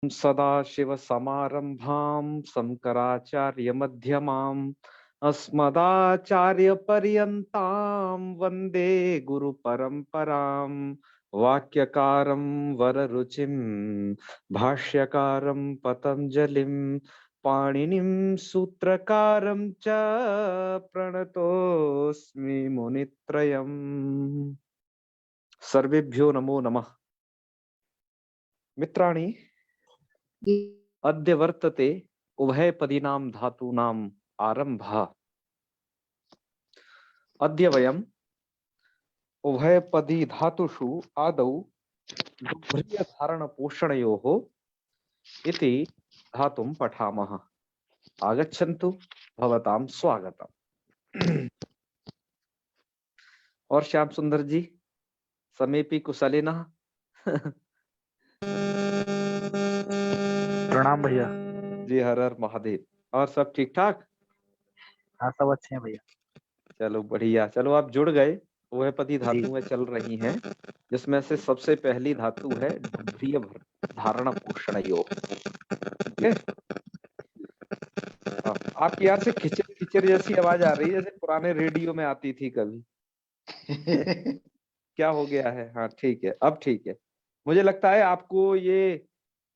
सदाशिवसमारम्भां शङ्कराचार्यमध्यमाम् अस्मदाचार्यपर्यन्तां वन्दे गुरुपरम्पराम्। वाक्यकारं वररुचिं भाष्यकारं पतञ्जलिं पाणिनिं सूत्रकारं च प्रणतोऽस्मि मुनित्रयम्। सर्वेभ्यो नमो नमः। मित्राणि, अद्य वर्तते उभयपदीनां धातूनाम् आरम्भः। अद्य वयम् उभयपदी धातुषु आदौ धारणपोषणयोः इति धातुं पठामः। आगच्छन्तु, भवतां स्वागतम्। और श्याम सुंदर जी, समेपि कुशलिनः? प्रणाम भैया जी, हर हर महादेव। और सब ठीक ठाक? हाँ, सब अच्छे हैं भैया। चलो बढ़िया। चलो, आप जुड़ गए। उभयपदी धातुएं चल रही हैं, जिसमें से सबसे पहली धातु है डुभ्रिय धारण पोषणयोः। ठीक है। आपकी यार से खिचर खिचर जैसी आवाज आ रही है, जैसे पुराने रेडियो में आती थी कभी। क्या हो गया है? हाँ ठीक है, अब ठीक है। मुझे लगता है आपको ये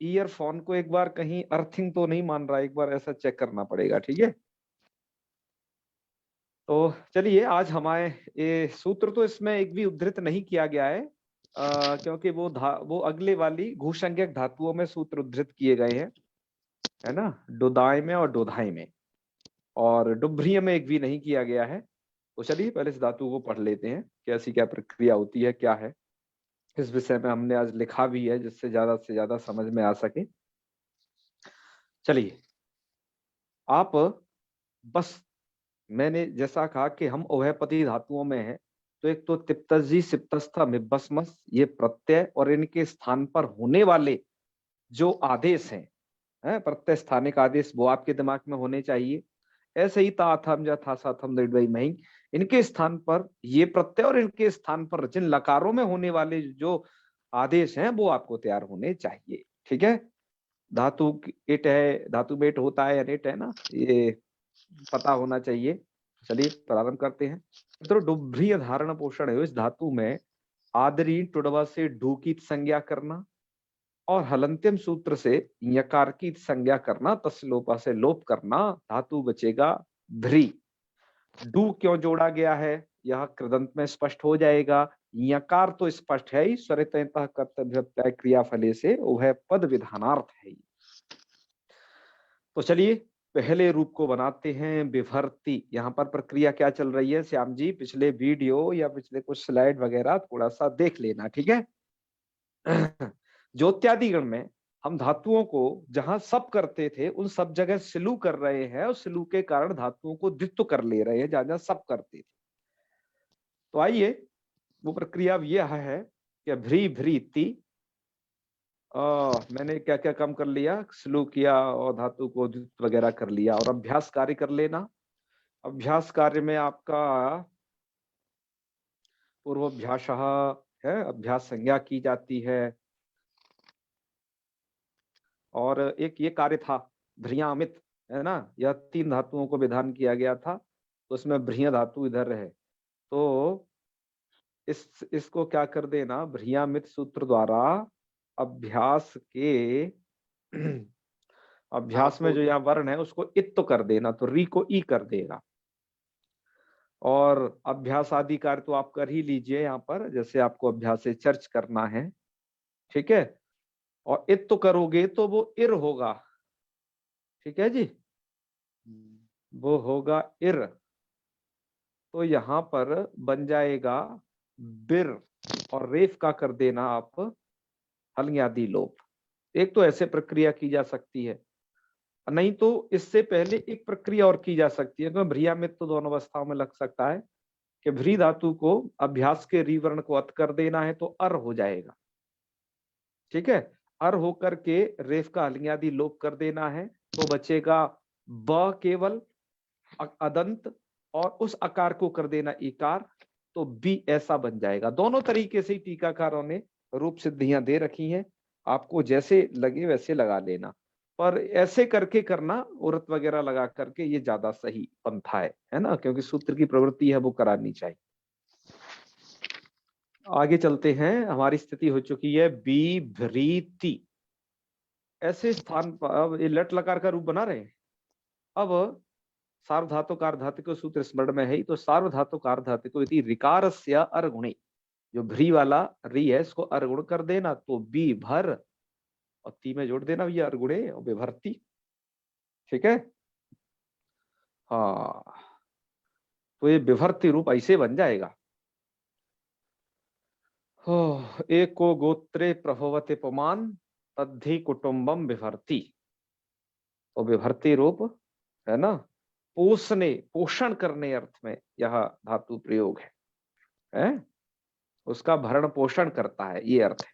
ईयरफोन को एक बार कहीं अर्थिंग तो नहीं मान रहा, एक बार ऐसा चेक करना पड़ेगा। ठीक है। तो चलिए, आज हमारे ये सूत्र तो इसमें एक भी उद्धृत नहीं किया गया है, क्योंकि वो अगले वाली घुसंज्ञक धातुओं में सूत्र उद्धृत किए गए हैं, है ना, डोदाई में और डोधाई में, और डुभ्रिय में एक भी नहीं किया गया है। तो चलिए पहले इस धातु को पढ़ लेते हैं, कैसी क्या प्रक्रिया होती है, क्या है। इस विषय में हमने आज लिखा भी है, जिससे ज्यादा से ज्यादा समझ में आ सके। चलिए, आप बस, मैंने जैसा कहा कि हम उभयपदी धातुओं में हैं, तो एक तो तिप्तजी सिप्तस्थ मिब्बस्मस, ये प्रत्यय और इनके स्थान पर होने वाले जो आदेश हैं, प्रत्यय स्थानिक आदेश, वो आपके दिमाग में होने चाहिए। ऐसे ही ताथम जथाथम दिड्वई मही, इनके स्थान पर ये प्रत्यय और इनके स्थान पर जिन लकारों में होने वाले जो आदेश हैं वो आपको तैयार होने चाहिए। ठीक है। धातु इट है, धातु में इट होता है या निट है ना, ये पता होना चाहिए। चलिए प्रारंभ करते हैं। तो डुभ्रिय धारण पोषण है, इस धातु में आदरी टुडवा से ढू की संज्ञा करना और हलंत्यम सूत्र से यकार की संज्ञा करना, तस्लोपा से लोप करना, धातु बचेगा ध्री। डू क्यों जोड़ा गया है यह कृदंत में स्पष्ट हो जाएगा। यकार तो स्पष्ट है ही, स्वरितः कर्तव्य क्रियाफले से उभय पद विधानार्थ है। तो चलिए पहले रूप को बनाते हैं, विभर्ती। यहाँ पर प्रक्रिया क्या चल रही है श्याम जी, पिछले वीडियो या पिछले कुछ स्लाइड वगैरह थोड़ा सा देख लेना। ठीक है। ज्योत्यादि गण में हम धातुओं को जहां सब करते थे, उन सब जगह सिलू कर रहे हैं, और सिलू के कारण धातुओं को द्वित्व कर ले रहे हैं जहां जहां सब करते थे। तो आइए, वो प्रक्रिया यह है कि भ्री भ्रीति, मैंने क्या क्या काम कर लिया, स्लो किया और धातु को वगैरह कर लिया, और अभ्यास कार्य कर लेना। अभ्यास कार्य में आपका पूर्वाभ्यास है, अभ्यास संज्ञा की जाती है, और एक ये कार्य था भ्रियामित, है ना, यह 3 धातुओं को विधान किया गया था, तो उसमें भ्रिय धातु इधर है, तो इसको क्या कर देना, भ्रियामित सूत्र द्वारा अभ्यास के अभ्यास में जो यहाँ वर्ण है उसको इत तो कर देना, तो री को ई कर देगा। और अभ्यास आदि कार्य तो आप कर ही लीजिए यहाँ पर, जैसे आपको अभ्यास से चर्च करना है। ठीक है। और इत तो करोगे तो वो इर होगा। ठीक है जी, वो होगा इर, तो यहाँ पर बन जाएगा बिर, और रेफ का कर देना आप हल्ंग्यादि लोप। एक तो ऐसे प्रक्रिया की जा सकती है, नहीं तो इससे पहले एक प्रक्रिया और की जा सकती है, क्योंकि भ्रिया में तो दोनों अवस्थाओं में लग सकता है कि भ्री धातु को अभ्यास के रिवर्ण को अत कर देना है तो अर हो जाएगा। ठीक है। अर होकर के रेफ का हल्ंग्यादि लोप कर देना है, तो बचेगा ब केवल अदंत, और उस आकार को कर देना इकार, तो बी ऐसा बन जाएगा। दोनों तरीके से टीकाकारों ने रूप सिद्धियां दे रखी हैं, आपको जैसे लगे वैसे लगा लेना, पर ऐसे करके करना, औरत वगैरह लगा करके, ये ज्यादा सही पंथा है ना, क्योंकि सूत्र की प्रवृत्ति है वो करानी चाहिए। आगे चलते हैं, हमारी स्थिति हो चुकी है बिभ्रीति। ऐसे स्थान पर अब ये लट लकार का रूप बना रहे हैं। अब सार्वधातुक अर्धातुक सूत्र स्मरण में है ही, तो सार्वधातुक अर्धातुक इति ऋकारस्य अर्गुणे, जो भ्री वाला री है इसको अर्गुण कर देना, तो बी भर और ती में जोड़ देना भैया अर्गुणे और विभर्ती। ठीक है, हाँ, तो ये विभर्ती रूप ऐसे बन जाएगा। एको गोत्रे प्रभवते पुमान तद्धि कुटुंबम विभर्ती। तो विभर्ती रूप है ना, पोषणे पोषण करने अर्थ में यह धातु प्रयोग है? उसका भरण पोषण करता है, ये अर्थ है।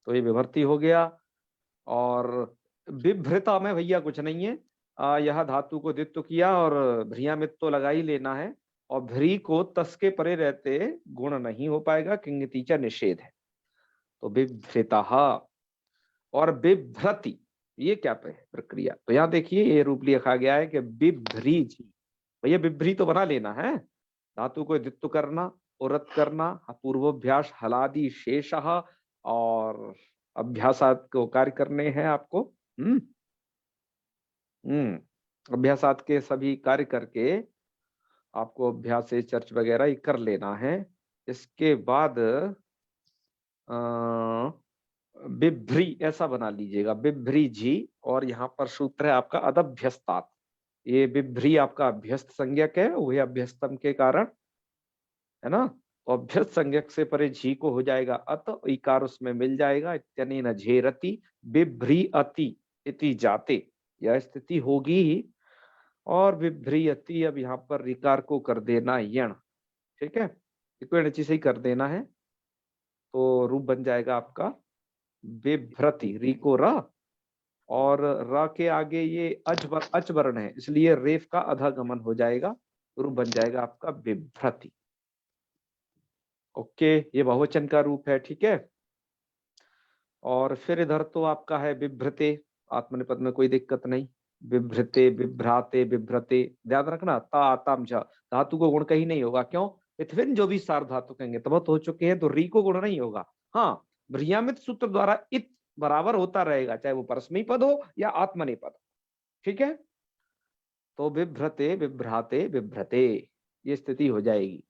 तो ये विभर्ती हो गया। और विभ्रता में भैया कुछ नहीं है, यह धातु को द्वित्व किया और भ्रियामित तो लगा ही लेना है, और भ्री को तस के परे रहते गुण नहीं हो पाएगा, किंगतीचा निषेध है। तो विभ्रता और बिभ्रति, ये क्या प्रक्रिया, तो यहाँ देखिए ये रूप लिखा गया है कि बिभ्री जी, भैया बिभ्री तो बना लेना है, धातु को द्वित्व करना, उरत करना, पूर्वाभ्यास हलादि शेष, और अभ्यासात को कार्य करने हैं आपको। अभ्यासात के सभी कार्य करके आपको अभ्यास से चर्च वगैरह ही कर लेना है। इसके बाद बिभ्री ऐसा बना लीजिएगा, बिभ्री जी, और यहाँ पर सूत्र है आपका अदभ्यस्तात। ये बिभ्री आपका अभ्यस्त संज्ञक है, वही अभ्यस्तम के कारण है ना, तो अभ्यस्त संज्ञक से परे झी को हो जाएगा अत, इकार उसमें मिल जाएगा, इत्यनेन झेरति बिभ्री अति इति जाते, यह स्थिति होगी ही। और विभ्रियति, अब यहाँ पर रिकार को कर देना यण, ठीक है, इक्वेणची से ही कर देना है, तो रूप बन जाएगा आपका बिभ्रति, री को र, और र के आगे ये अच वर्ण है, इसलिए रेफ का अधागमन हो जाएगा, रूप बन जाएगा आपका बिभ्रति। ओके, ये बहुवचन का रूप है, ठीक है। और फिर इधर तो आपका है बिभ्रते, आत्मनिपद में कोई दिक्कत नहीं, बिभ्रते, बिभ्राते, बिभ्रते, ध्यान रखना ता आताम झ, धातु को गुण कहीं नहीं होगा, क्यों, इथविन जो भी सार धातु कहेंगे तब हो चुके हैं, तो री को गुण नहीं होगा। हाँ, भ्रियामित सूत्र द्वारा इत बराबर होता रहेगा, चाहे वो परस्मै पद हो या आत्मनेपद, ठीक है। तो बिभ्रते, बिभ्राते, बिभ्रते, ये स्थिति हो जाएगी।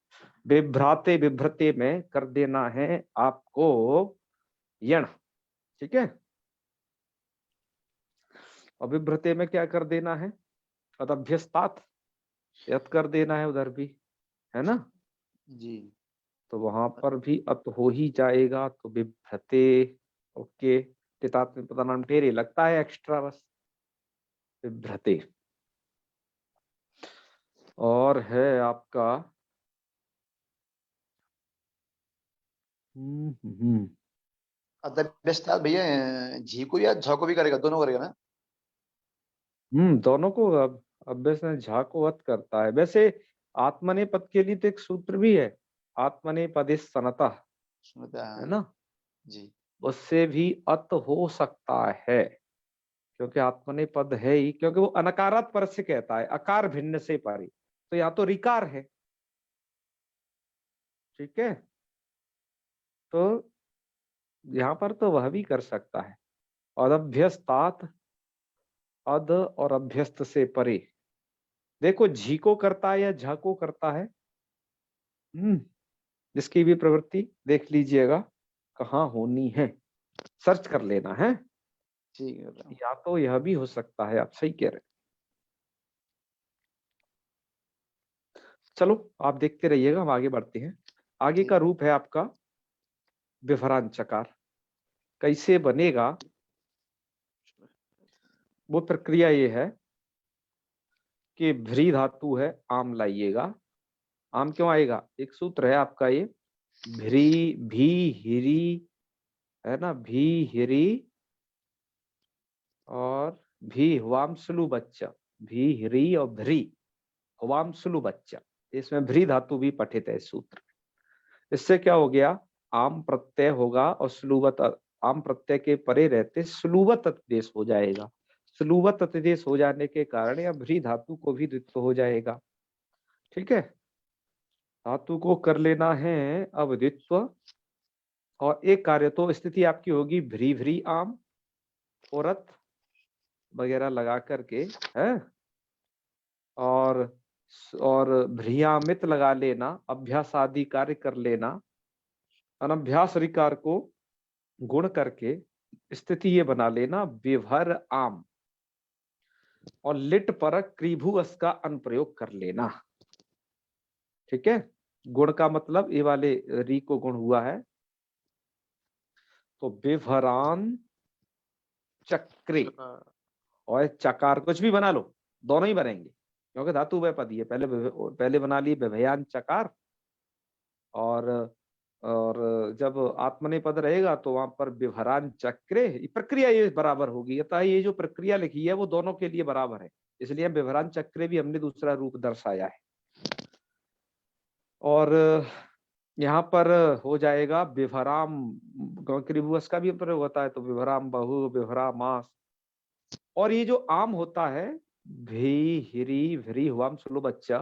बिभ्राते बिभ्रते में कर देना है आपको यण, ठीक है। और बिभ्रते में क्या कर देना है, अदभ्यस्तात, यत कर देना है उधर भी, है ना जी। तो वहां पर भी अत हो ही जाएगा, तो बिभ्रते। ओके, तितात में पता नाम टेरे लगता है एक्स्ट्रा बस, बिभ्रते। और है आपका अदभ्यस्तात भैया, झी को या झ को भी करेगा, दोनों करेगा ना? दोनों को अब अभ्यस में झा को वत करता है। वैसे आत्मनेपद के लिए तो एक सूत्र भी है, आत्मनेपदे सनता, सुनता है है ना, जी। उससे भी अत हो सकता है, क्योंकि आत्मनेपद है ही, क्योंकि वो अनकारात पर से कहता है, अकार भिन्न से परे, तो यहाँ तो रिकार है, ठीक है। तो यहाँ पर तो वह भी कर सकता है, और अभ्यस्तात, अद और अभ्यस्त से परे, देखो झी को करता है या झ को करता है, जिसकी भी प्रवृत्ति देख लीजिएगा कहाँ होनी है, सर्च कर लेना है। ठीक है, या तो यह भी हो सकता है, आप सही कह रहे हैं। चलो आप देखते रहिएगा, हम आगे बढ़ते हैं। आगे का रूप है आपका विभरांत चकार, कैसे बनेगा वो प्रक्रिया ये है कि भ्री धातु है, आम लाइएगा। आम क्यों आएगा, एक सूत्र है आपका ये, भ्री भी हिरी, है ना, भी हिरी और भी हुआम सुलु बच्चा, भी हिरी और भ्री हुआम सुलु बच्चा, इसमें भ्री धातु भी पठित है इस सूत्र। इससे क्या हो गया, आम प्रत्यय होगा और स्लुवत आम प्रत्यय के परे रहते स्लुवत अतिदेश हो जाएगा। स्लुवत अतिदेश हो जाने के कारण या भ्री धातु को भी द्वित्व हो जाएगा। ठीक है, धातु को कर लेना है अब द्वित्व, और एक कार्य तो स्थिति आपकी होगी भ्री भ्री आम औरत वगैरह लगा करके है, और भ्रियामित लगा लेना, अभ्यास आदि कार्य कर लेना, अनभ्यास रिकार को गुण करके स्थिति ये बना लेना विभर आम, और लिट पर क्रिभुअस का अनुप्रयोग कर लेना। ठीक है, गुण का मतलब ये वाले री को गुण हुआ है, तो विभरान चक्रे, और चकार कुछ भी बना लो, दोनों ही बनेंगे क्योंकि धातु वह पद ही है। पहले बना लिए विभयान चकार, और जब आत्मनेपद रहेगा तो वहां पर विभरान चक्रे, प्रक्रिया ये बराबर होगी, अतः ये जो प्रक्रिया लिखी है वो दोनों के लिए बराबर है, इसलिए विभरान चक्रे भी हमने दूसरा रूप दर्शाया है। और यहाँ पर हो जाएगा विभराम, क्रिभुवस का भी प्रयोग होता है तो विभराम बहु, विभराम मास। और ये जो आम होता है भी हिरी भ्री हुआम सुलभ बच्चा,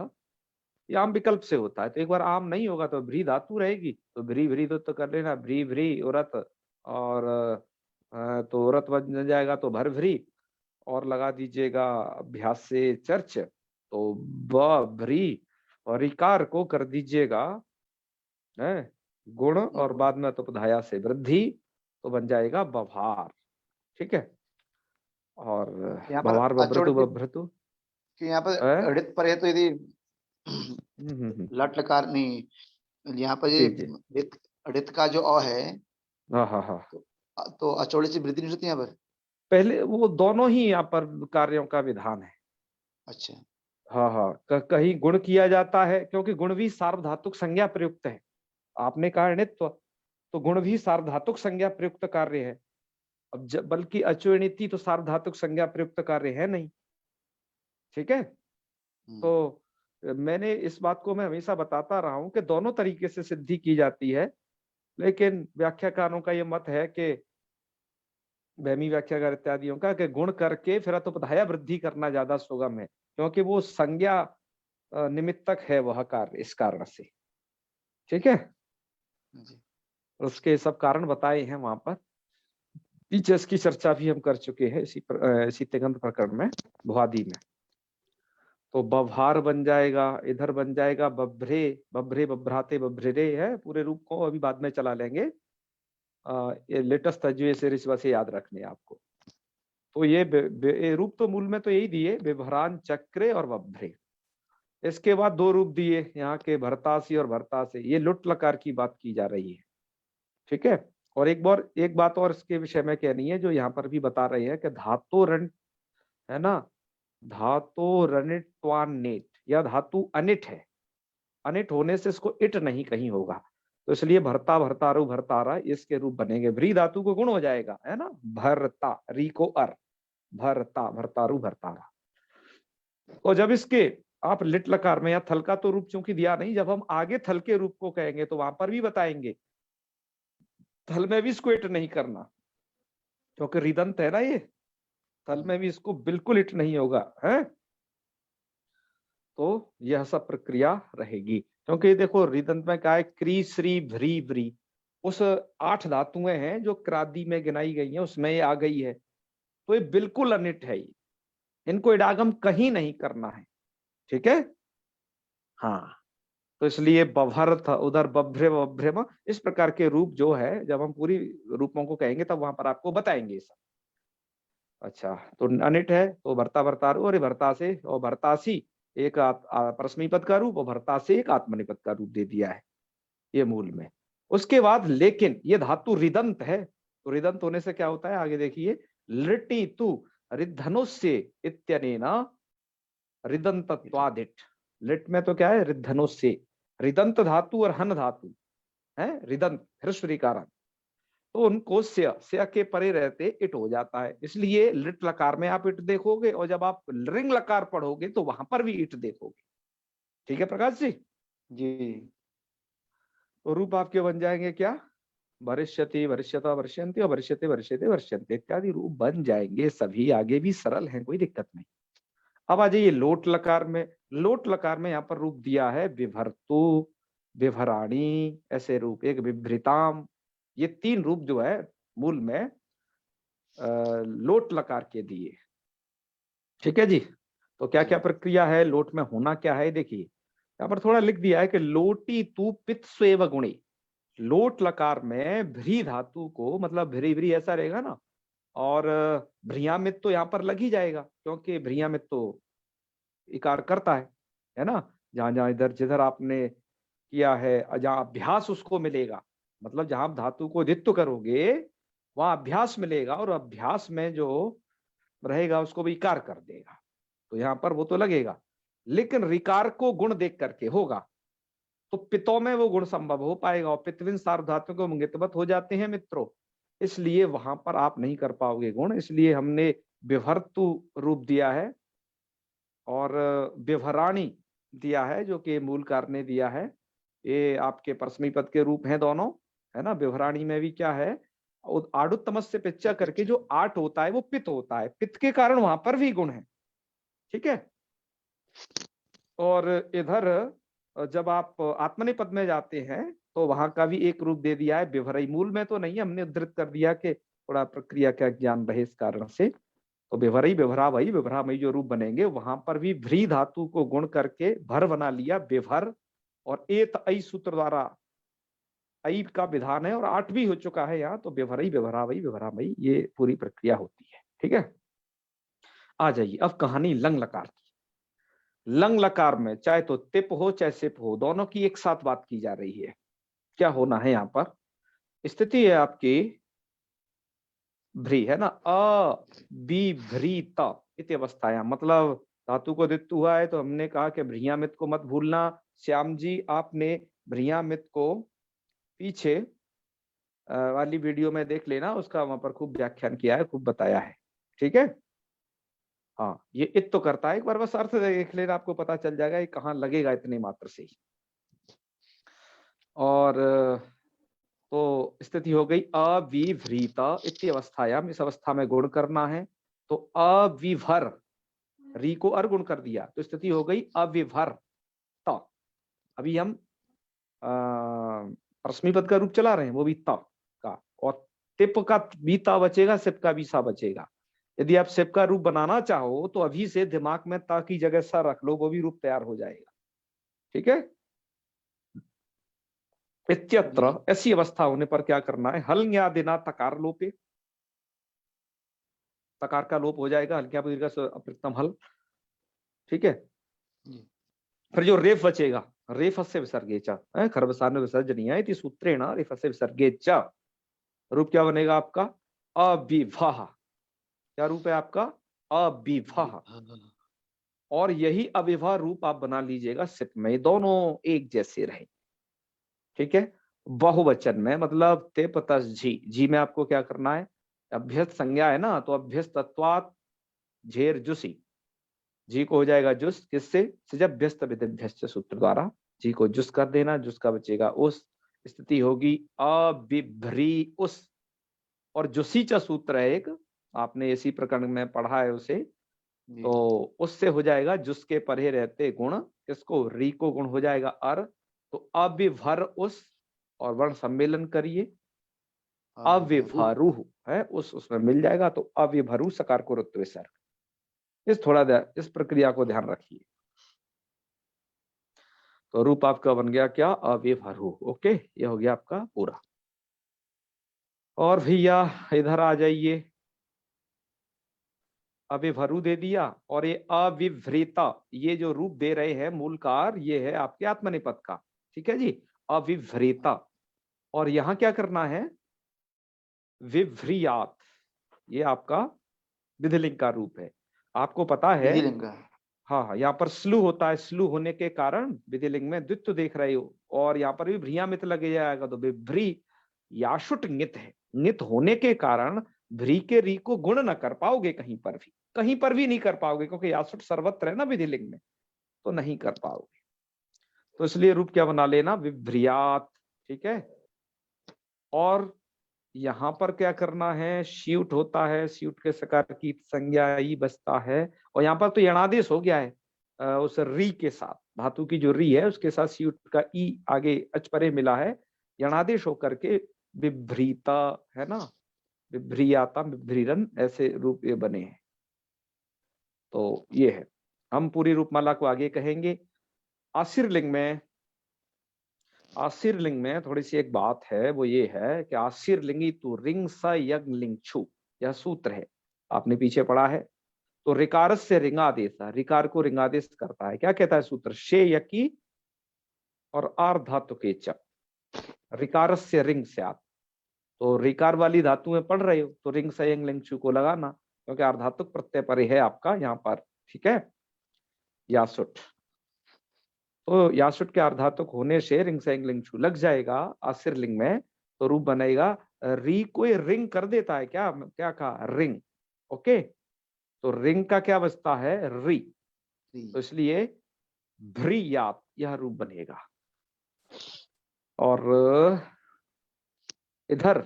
ये आम विकल्प से होता है, तो एक बार आम नहीं होगा तो भ्री धातु रहेगी, तो भ्री भ्री तो कर लेना, भ्री भ्री औरत, और तो औरत बन जाएगा तो भर भ्री, और लगा दीजिएगा अभ्यास से चर्च, तो ब भ्री, और इकार को कर दीजिएगा है गुण, और बाद में तो पधाया से वृद्धि, तो बन जाएगा बभार। ठीक है, और बभार बभ्रतु बभ्रतु कि यहाँ पर ऋत पर है, तो यदि लट लकार नहीं, यहाँ पर ये ऋत का जो अ है, हाँ, तो अचोड़े से वृद्धि नहीं होती यहाँ पर। पहले वो दोनों ही यहाँ पर कार्यों का विधान है। अच्छा, हाँ, कहीं गुण किया जाता है क्योंकि गुण भी सार्वधातुक संज्ञा प्रयुक्त है। आपने कहा णित्व, तो गुण भी सार्वधातुक संज्ञा प्रयुक्त कार्य है। अब बल्कि अचोणिति तो सार्वधातुक संज्ञा प्रयुक्त कार्य है नहीं। ठीक है, तो मैंने इस बात को मैं हमेशा बताता रहा हूं कि दोनों तरीके से सिद्धि की जाती है, लेकिन व्याख्याकारों का ये मत है कि वहमी व्याख्याकार इत्यादियों का कि गुण करके फिर अतुपधाया वृद्धि करना ज्यादा सुगम है, क्योंकि वो संज्ञा निमित्तक है वह कार्य, इस कारण से। ठीक है, उसके सब कारण बताए हैं वहां पर, पीछे इसकी चर्चा भी हम कर चुके हैं इसी तिङंत प्रकरण में, भुआदि में। तो बभार बन जाएगा, इधर बन जाएगा बभ्रे, बभ्रे बभ्राते बभ्रे है, पूरे रूप को अभी बाद में चला लेंगे, ये लेटेस्ट तजुए से ऋषवा से याद रखने आपको। तो ये रूप तो मूल में तो यही दिए, विभरान चक्रे और बभ्रे। इसके बाद दो रूप दिए यहाँ के भरतासी और भरतासे, ये लुट लकार की बात की जा रही है। ठीक है, और एक बात और इसके विषय में कहनी है, जो यहाँ पर भी बता रहे हैं कि धातु रण है ना, धातु रनिट्वान्नेट, या धातु अनिट है, अनिट होने से इसको इट नहीं कहीं होगा, तो इसलिए भरता भरतारु भरतारा इसके रूप बनेंगे। भ्री धातु को गुण हो जाएगा, है ना, भरता, री को अर, भरता भरतारु भरतारा। और जब इसके आप लिट लकार में, या थल का तो रूप चूंकि दिया नहीं, जब हम आगे थल के रूप को कहेंगे तो वहां पर भी बताएंगे, थल में भी इसको इट नहीं करना, क्योंकि रिदंत है ना ये, थल में भी इसको बिल्कुल इट नहीं होगा है। तो यह सब प्रक्रिया रहेगी, क्योंकि देखो रिदंत में क्या है, क्री श्री भ्री व्री, उस 8 धातुएं हैं जो क्रादि में गिनाई गई हैं, उसमें ये आ गई है, तो ये बिल्कुल अनिट है, इनको इडागम कहीं नहीं करना है। ठीक है, हाँ, तो इसलिए बभर था, उधर बभ्रे बभ्रेम, इस प्रकार के रूप जो है, जब हम पूरी रूपों को कहेंगे तब वहां पर आपको बताएंगे सब। अच्छा, तो अनिट है तो भरता भरतारु, और भरता से और भरतासी एक परस्मै पद का रूप, और भरता से एक आत्मनेपद का रूप दे दिया है ये मूल में। उसके बाद लेकिन ये धातु रिदंत है, तो रिदंत होने से क्या होता है आगे देखिए, लिटि तु रिद्धनुष्य इत्यनेना रिदंतत्वादिट, लिट में तो क्या है रिद्धनुष्य, रिदंत धातु और हन धातु है, रिदंत ह्रस्वरीकारण, तो उनको स्या के परे रहते इट हो जाता है, इसलिए लिट लकार में आप इट देखोगे, और जब आप रिंग लकार पढ़ोगे तो वहां पर भी इट देखोगे। ठीक है प्रकाश जी? जी, तो रूप आपके बन जाएंगे क्या, भविष्यति, भविष्यता, भविष्यन्ति और भविष्यते, भविष्यते, भविष्यन्ति इत्यादि रूप बन जाएंगे सभी, आगे भी सरल हैं, कोई दिक्कत नहीं। अब आ जाइए लोट लकार में। लोट लकार में यहाँ पर रूप दिया है विभर्तु, विभराणी, ऐसे रूप, एक विभृताम। ये 3 रूप जो है मूल में लोट लकार के दिए। ठीक है जी। तो क्या क्या प्रक्रिया है लोट में, होना क्या है देखिए, यहाँ पर थोड़ा लिख दिया है कि लोटी तू पित स्वेव गुणी। लोट लकार में भ्री धातु को, मतलब भ्री भ्री ऐसा रहेगा ना, और भ्रियामित तो यहाँ पर लग ही जाएगा, क्योंकि भ्रियामित तो इकार करता है ना। जहां जहां इधर जिधर आपने किया है, जहां अभ्यास उसको मिलेगा, मतलब जहां आप धातु को द्वित्व करोगे वहां अभ्यास मिलेगा, और अभ्यास में जो रहेगा उसको भी इकार कर देगा, तो यहाँ पर वो तो लगेगा। लेकिन रिकार को गुण देख करके होगा, तो पितों में वो गुण संभव हो पाएगा, और पितविन सार्वधातु को मुंगितवत हो जाते हैं मित्रों, इसलिए वहां पर आप नहीं कर पाओगे गुण, इसलिए हमने विभर्तु रूप दिया है और विभराणी दिया है, जो कि मूलकार ने दिया है। ये आपके परस्मै पद के रूप हैं दोनों, है ना। विभराणी में भी क्या है, आडुत्तमस से पिच्चा करके जो 8 होता है वो पित होता है, पित के कारण वहां पर भी गुण है। ठीक है। और इधर जब आप आत्मनेपद में जाते हैं तो वहां का भी एक रूप दे दिया है विभरई। मूल में तो नहीं, हमने उद्धृत कर दिया कि थोड़ा प्रक्रिया का ज्ञान रहे इस कारण से। तो विभरई, विभरावई, विभरामयी जो रूप बनेंगे वहां पर भी भ्री धातु को गुण करके भर बना लिया विभर, और एत ऐ सूत्र द्वारा ऐ का विधान है, और 8 भी हो चुका है यहाँ, तो विभरई, विभरावई, विभरामयी, ये पूरी प्रक्रिया होती है। ठीक है। आ जाइए अब कहानी लंग लकार की। लंग लकार में चाहे तो तिप हो चाहे सिप हो, दोनों की एक साथ बात की जा रही है। क्या होना है यहाँ पर, स्थिति है आपकी भ्री, है ना, अविभ्रीत इति अवस्थायां, मतलब धातु को द्वित्व हुआ है, तो हमने कहा कि भ्रियामित को मत भूलना। श्याम जी आपने भ्रियामित को पीछे वाली वीडियो में देख लेना, उसका वहां पर खूब व्याख्यान किया है, खूब बताया है। ठीक है। हाँ, ये इत तो करता है, एक बार बस अर्थ देख लेना, आपको पता चल जाएगा ये कहाँ लगेगा इतने मात्र से ही। और तो स्थिति हो गई अविभ्रीत इति अवस्थायाम, इस अवस्था में गुण करना है, तो अविभर, री को अर गुण कर दिया, तो स्थिति हो गई अविभर त। अभी हम परस्मै पद का रूप चला रहे हैं, वो भी त का, और तिप का भी ता बचेगा, सिप का भी सा बचेगा। यदि आप सिप का रूप बनाना चाहो तो अभी से दिमाग में ता की जगह सा रख लो, वो भी रूप तैयार हो जाएगा। ठीक है। इत्यत्र, ऐसी अवस्था होने पर क्या करना है, हल न्यादिना तकार लोपे, तकार का लोप हो जाएगा, हल्क्या अप्रथम हल। ठीक है। फिर जो रेफ बचेगा, रेफ से विसर्गे च, खरबसार विसर्जनीय इति सूत्रेण रेफ से विसर्गे च, रूप क्या बनेगा आपका, अविवाह। क्या रूप है आपका, अविवाह। और यही अविवाह रूप आप बना लीजिएगा सिप में, दोनों एक जैसे रहे। ठीक है। बहुवचन में, मतलब ते पतस जी, जी में आपको क्या करना है, अभ्यस्त संज्ञा है ना, तो अभ्यस्त तत्वात झेर जुसी, जी को हो जाएगा जुस, किससे, सिजभ्यस्त विधिभ्यस्त सूत्र द्वारा जी को जुस कर देना, जुस का बचेगा उस, स्थिति होगी अविभ्री उस। और जुसी च सूत्र है एक, आपने इसी प्रकरण में पढ़ा है उसे, तो उससे हो जाएगा जुस के परे रहते गुण, इसको री को गुण हो जाएगा अर, तो अविभर उस, और वर्ण सम्मेलन करिए, अविभरु है उस, उसमें मिल जाएगा, तो अविभरु सकार को रुत्व विसर्ग। इस थोड़ा इस प्रक्रिया को ध्यान रखिए। तो रूप आपका बन गया क्या, अविभरु। ओके, ये हो गया आपका पूरा। और भैया इधर आ जाइए, अविभरु दे दिया, और ये अविभ्रीता, ये जो रूप दे रहे हैं मूलकार, ये है आपके आत्मनेपद का। ठीक है जी, अविभ्रीता। और यहां क्या करना है, विभ्रियात, ये आपका विधिलिंग का रूप है, आपको पता है। हाँ हाँ, यहाँ पर स्लू होता है, स्लू होने के कारण विधिलिंग में द्वित्व देख रहे हो, और यहाँ पर भी भ्रियामित लगे जाएगा, तो विभ्री याशुट नित है, नित होने के कारण भ्री के री को गुण न कर पाओगे, कहीं पर भी नहीं कर पाओगे, क्योंकि यासुट सर्वत्र है ना विधिलिंग में, तो नहीं कर पाओगे। तो इसलिए रूप क्या बना लेना, विभ्रियात। ठीक है। और यहाँ पर क्या करना है, स्यूट होता है, स्यूट के सकार की संज्ञा ई बचता है, और यहाँ पर तो यणादेश हो गया है उस री के साथ, धातु की जो री है उसके साथ स्यूट का ई आगे अचपरे मिला है, यणादेश होकर के विभ्रीता, है ना, विभ्रियाता, विभ्रीरन, ऐसे रूप ये बने हैं। तो ये है, हम पूरी रूपमाला को आगे कहेंगे। आशीर्लिंग में थोड़ी सी एक बात है, वो ये है कि आशीर्लिंगी तू रिंग स यज्ञ लिंग छु, यह सूत्र है, आपने पीछे पढ़ा है। तो रिकारस से रिंगादेश, रिकार को रिंगादेश करता है, क्या कहता है सूत्र, शे यकी और आर धातु के च, रिकारस से रिंग से आप, तो रिकार वाली धातु में पढ़ रहे हो तो रिंग से यंग लिंग छु को लगाना, क्योंकि आर्धातुक प्रत्यय परे है आपका यहाँ पर, ठीक है। यासुट, तो यासुट के अर्धातुक होने से रिंग से लिंग छू लग जाएगा आशीर्लिंग में, तो रूप बनेगा री को रिंग कर देता है, क्या क्या कहा, रिंग, ओके। तो रिंग का क्या बचता है, री, तो इसलिए भ्रियात यह रूप बनेगा। और इधर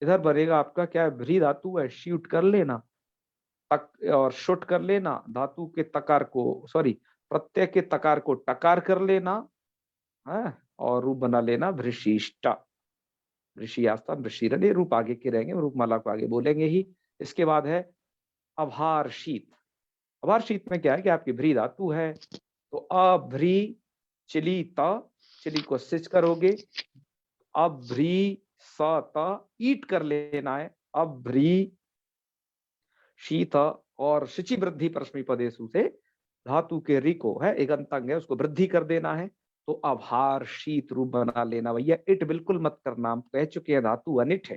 इधर बनेगा आपका क्या है, भ्री धातु है, शूट कर लेना, तक और शुट कर लेना, धातु के तकार को, सॉरी प्रत्यय के तकार को टकार कर लेना है, और रूप बना लेना भृशिष्टा, ऋषियास्ता, ऋषिरन, ये रूप आगे के रहेंगे, रूपमाला को आगे बोलेंगे ही। इसके बाद है अभार शीत। अभार शीत में क्या है कि आपकी भ्री धातु है, तो अभ्री चिली त, चिली को सिच करोगे, अभ्री स त ईट कर लेना है, अभ्री शीत, और शिचि वृद्धि परस्मै पदेशु से धातु के री को है, एक अंतंग है, उसको वृद्धि कर देना है, तो अभार शीत रूप बना लेना। भैया इट बिल्कुल मत करना, हम कह चुके हैं धातु अनिट